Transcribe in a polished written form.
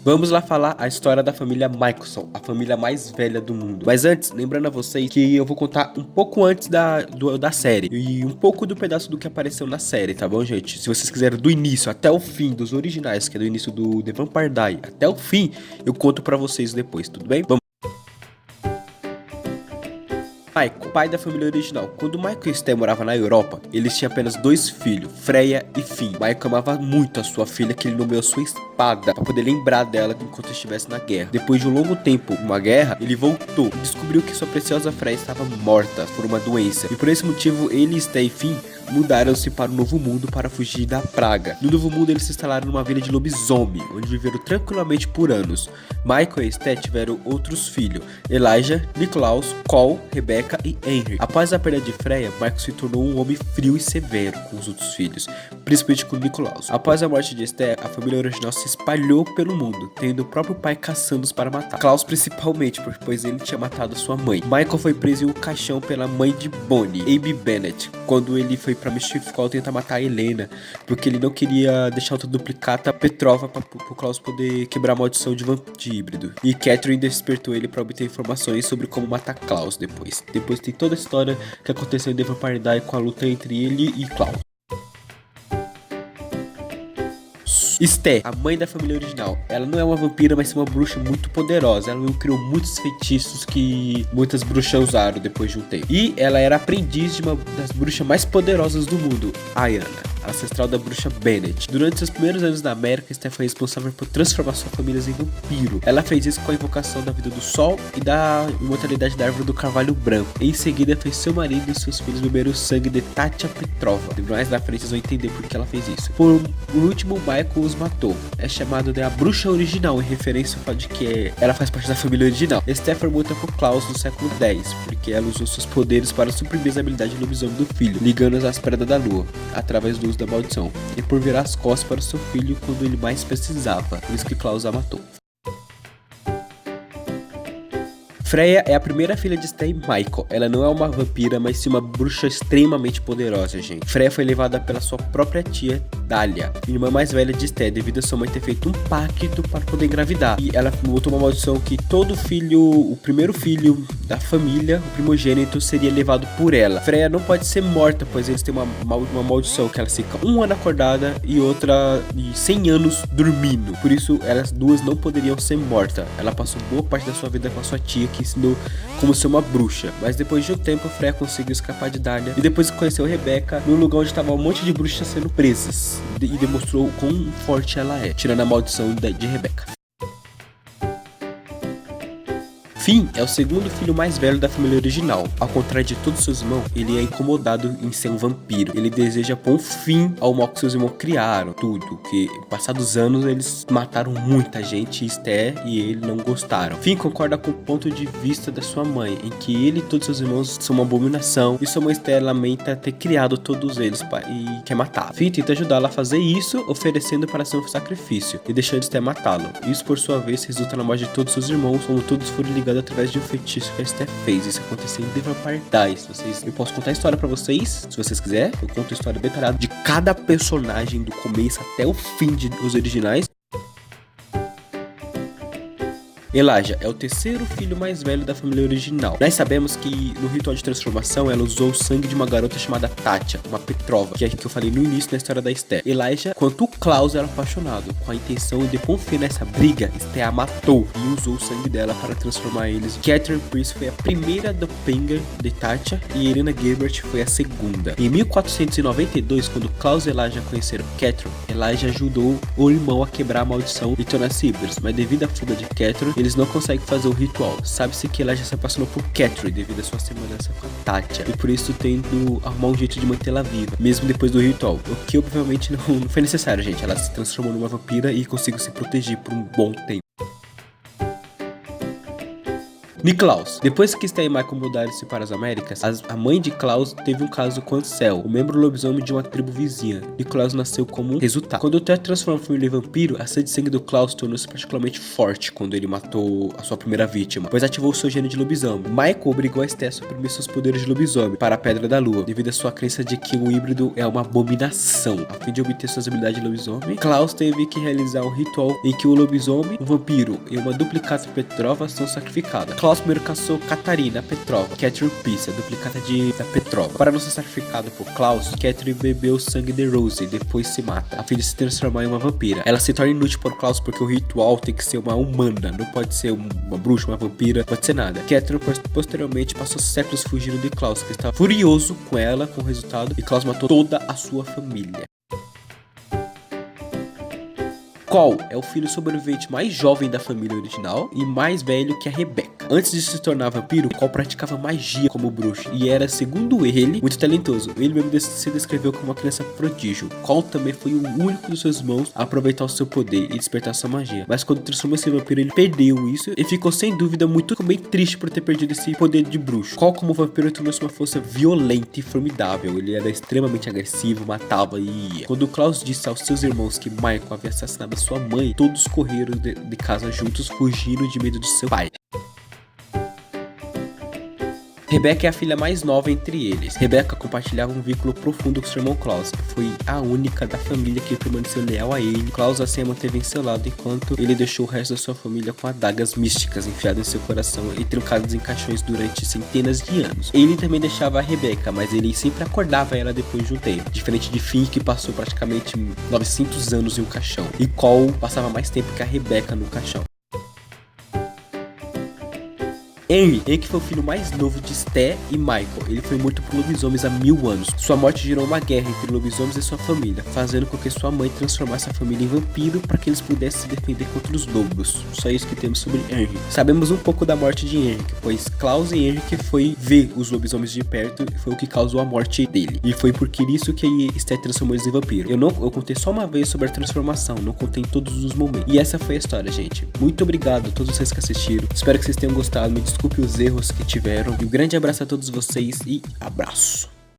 Vamos lá falar a história da família Michelson, a família mais velha do mundo. Mas antes, lembrando a vocês que eu vou contar um pouco antes da série e um pouco do pedaço do que apareceu na série, tá bom, gente? Se vocês quiserem do início até o fim, dos originais, que é do início do The Vampire Diaries até o fim, eu conto pra vocês depois, tudo bem? Vamos. Michael, pai da família original. Quando Michael e Esther moravam na Europa, eles tinham apenas dois filhos, Freya e Finn. Michael amava muito a sua filha, que ele nomeou sua espada para poder lembrar dela enquanto estivesse na guerra. Depois de um longo tempo, uma guerra, ele voltou e descobriu que sua preciosa Freya estava morta por uma doença. E por esse motivo, ele, Esther e Finn mudaram-se para o Novo Mundo para fugir da praga. No Novo Mundo, eles se instalaram numa vila de lobisomem, onde viveram tranquilamente por anos. Michael e Esther tiveram outros filhos, Elijah, Nicolaus, Cole, Rebecca e Henry. Após a perda de Freya, Michael se tornou um homem frio e severo com os outros filhos, principalmente com Nicolaus. Após a morte de Esther, a família original se espalhou pelo mundo, tendo o próprio pai caçando-os para matar. Klaus principalmente, pois ele tinha matado sua mãe. Michael foi preso em um caixão pela mãe de Bonnie, Abby Bennett, quando ele foi pra Mistfall tentar matar a Helena, porque ele não queria deixar outra duplicata Petrova para o Klaus poder quebrar a maldição de híbrido. E Catherine despertou ele para obter informações sobre como matar Klaus depois. Depois tem toda a história que aconteceu em The Vampire Diaries com a luta entre ele e Klaus. Esther, a mãe da família original, ela não é uma vampira, mas é uma bruxa muito poderosa. Ela criou muitos feitiços que muitas bruxas usaram depois de um tempo. E ela era aprendiz de uma das bruxas mais poderosas do mundo, Ayana, ancestral da bruxa Bennett. Durante seus primeiros anos na América, Esther foi responsável por transformar sua família em vampiro. Ela fez isso com a invocação da vida do sol e da imortalidade da árvore do carvalho branco. Em seguida, fez seu marido e seus filhos beber o sangue de Tatia Petrova. Mais na frente vocês vão entender por que ela fez isso. Por último, Michael os matou. É chamado de a bruxa original, em referência ao fato de que ela faz parte da família original. Esther foi morta por Klaus no século X, porque ela usou seus poderes para suprimir as habilidades de lobisomem do filho, ligando-as às pedras da lua, através do uso da maldição, e por virar as costas para seu filho quando ele mais precisava, por isso que Klaus a matou. Freya é a primeira filha de Esther e Michael. Ela não é uma vampira, mas sim uma bruxa extremamente poderosa, gente. Freya foi levada pela sua própria tia, Dahlia, irmã mais velha de Esther, devido a sua mãe ter feito um pacto para poder engravidar. E ela botou uma maldição que todo filho, o primeiro filho da família, o primogênito, seria levado por ela. Freya não pode ser morta, pois eles têm uma maldição que ela fica um ano acordada e outra de 100 anos dormindo. Por isso, elas duas não poderiam ser mortas. Ela passou boa parte da sua vida com a sua tia, que ensinou como ser uma bruxa. Mas depois de um tempo, Freya conseguiu escapar de Dahlia e depois conheceu Rebecca no lugar onde estava um monte de bruxas sendo presas, e demonstrou quão forte ela é, tirando a maldição de Rebecca. Finn é o segundo filho mais velho da família original. Ao contrário de todos seus irmãos, ele é incomodado em ser um vampiro. Ele deseja pôr um fim ao mal que seus irmãos criaram, tudo. Que, passados anos, eles mataram muita gente, Esther e ele não gostaram. Finn concorda com o ponto de vista da sua mãe, em que ele e todos seus irmãos são uma abominação, e sua mãe Esther lamenta ter criado todos eles e quer matá-lo. Finn tenta ajudá-la a fazer isso, oferecendo para ser um sacrifício, e deixando Esther matá-lo. Isso, por sua vez, resulta na morte de todos seus irmãos, como todos foram ligados através de um feitiço que a Esther fez. Isso aconteceu em The Vampire Diaries. Eu posso contar a história pra vocês, se vocês quiserem. Eu conto a história detalhada de cada personagem, do começo até o fim dos originais. Elijah é o terceiro filho mais velho da família original. Nós sabemos que no ritual de transformação ela usou o sangue de uma garota chamada Tatia, uma Petrova, que é que eu falei no início da história da Esther. Elijah, quanto o Klaus era apaixonado, com a intenção de pôr fim nessa briga, Esther a matou e usou o sangue dela para transformar eles. Catherine Priest foi a primeira doppelganger de Tatia e Helena Gilbert foi a segunda. Em 1492, quando Klaus e Elijah conheceram Catherine, Elijah ajudou o irmão a quebrar a maldição e tornar-se híbridos, mas devido à fuga de Catherine, eles não conseguem fazer o ritual. Sabe-se que Elijah se apaixonou por Catherine devido à sua semelhança com a Tatia, e por isso tendo arrumar um jeito de mantê-la viva, mesmo depois do ritual, o que obviamente não foi necessário, gente. Ela se transformou numa vampira e conseguiu se proteger por um bom tempo. Niklaus. Depois que Esther e Michael mudaram-se para as Américas, a mãe de Klaus teve um caso com Ansel, o membro lobisomem de uma tribo vizinha. Niklaus nasceu como um resultado. Quando o Ted transformou a família em vampiro, a sede de sangue do Klaus tornou-se particularmente forte quando ele matou a sua primeira vítima, pois ativou seu gene de lobisomem. Michael obrigou a Esther a suprimir seus poderes de lobisomem para a Pedra da Lua, devido à sua crença de que o híbrido é uma abominação. A fim de obter suas habilidades de lobisomem, Klaus teve que realizar um ritual em que o lobisomem, um vampiro e uma duplicata Petrova são sacrificadas. Klaus primeiro caçou Catarina Petrova, Catherine Peace, a duplicata da Petrova. Para não ser sacrificado por Klaus, Catherine bebeu o sangue de Rose e depois se mata, a fim de se transformar em uma vampira. Ela se torna inútil por Klaus porque o ritual tem que ser uma humana, não pode ser uma bruxa, uma vampira, pode ser nada. Catherine posteriormente passou séculos fugindo de Klaus, que estava furioso com ela, com o resultado, e Klaus matou toda a sua família. Cole é o filho sobrevivente mais jovem da família original e mais velho que a Rebecca. Antes de se tornar vampiro, Cole praticava magia como bruxo e era, segundo ele, muito talentoso. Ele mesmo se descreveu como uma criança prodígio. Cole também foi o único dos seus irmãos a aproveitar o seu poder e despertar sua magia. Mas quando transformou-se em vampiro, ele perdeu isso e ficou sem dúvida bem triste por ter perdido esse poder de bruxo. Cole, como vampiro, tornou-se uma força violenta e formidável. Ele era extremamente agressivo, matava e ia. Quando Klaus disse aos seus irmãos que Michael havia assassinado sua mãe, todos correram de casa juntos, fugindo de medo de seu pai. Rebecca é a filha mais nova entre eles. Rebecca compartilhava um vínculo profundo com seu irmão Klaus, que foi a única da família que permaneceu leal a ele. Klaus assim a manteve em seu lado, enquanto ele deixou o resto da sua família com adagas místicas enfiadas em seu coração e trancadas em caixões durante centenas de anos. Ele também deixava a Rebecca, mas ele sempre acordava ela depois de um tempo, diferente de Finn, que passou praticamente 900 anos em um caixão, e Cole passava mais tempo que a Rebecca no caixão. Henry que foi o filho mais novo de Esther e Michael. Ele foi morto por lobisomens há 1000 anos. Sua morte gerou uma guerra entre lobisomens e sua família, fazendo com que sua mãe transformasse a família em vampiro para que eles pudessem se defender contra os lobos. Só isso que temos sobre Henry. Sabemos um pouco da morte de Henry, pois Klaus e Henry foi ver os lobisomens de perto e foi o que causou a morte dele. E foi por isso que Esther transformou eles em vampiro. Eu contei só uma vez sobre a transformação, não contei em todos os momentos. E essa foi a história, gente. Muito obrigado a todos vocês que assistiram. Espero que vocês tenham gostado. Me desculpe os erros que tiveram. E um grande abraço a todos vocês e abraço.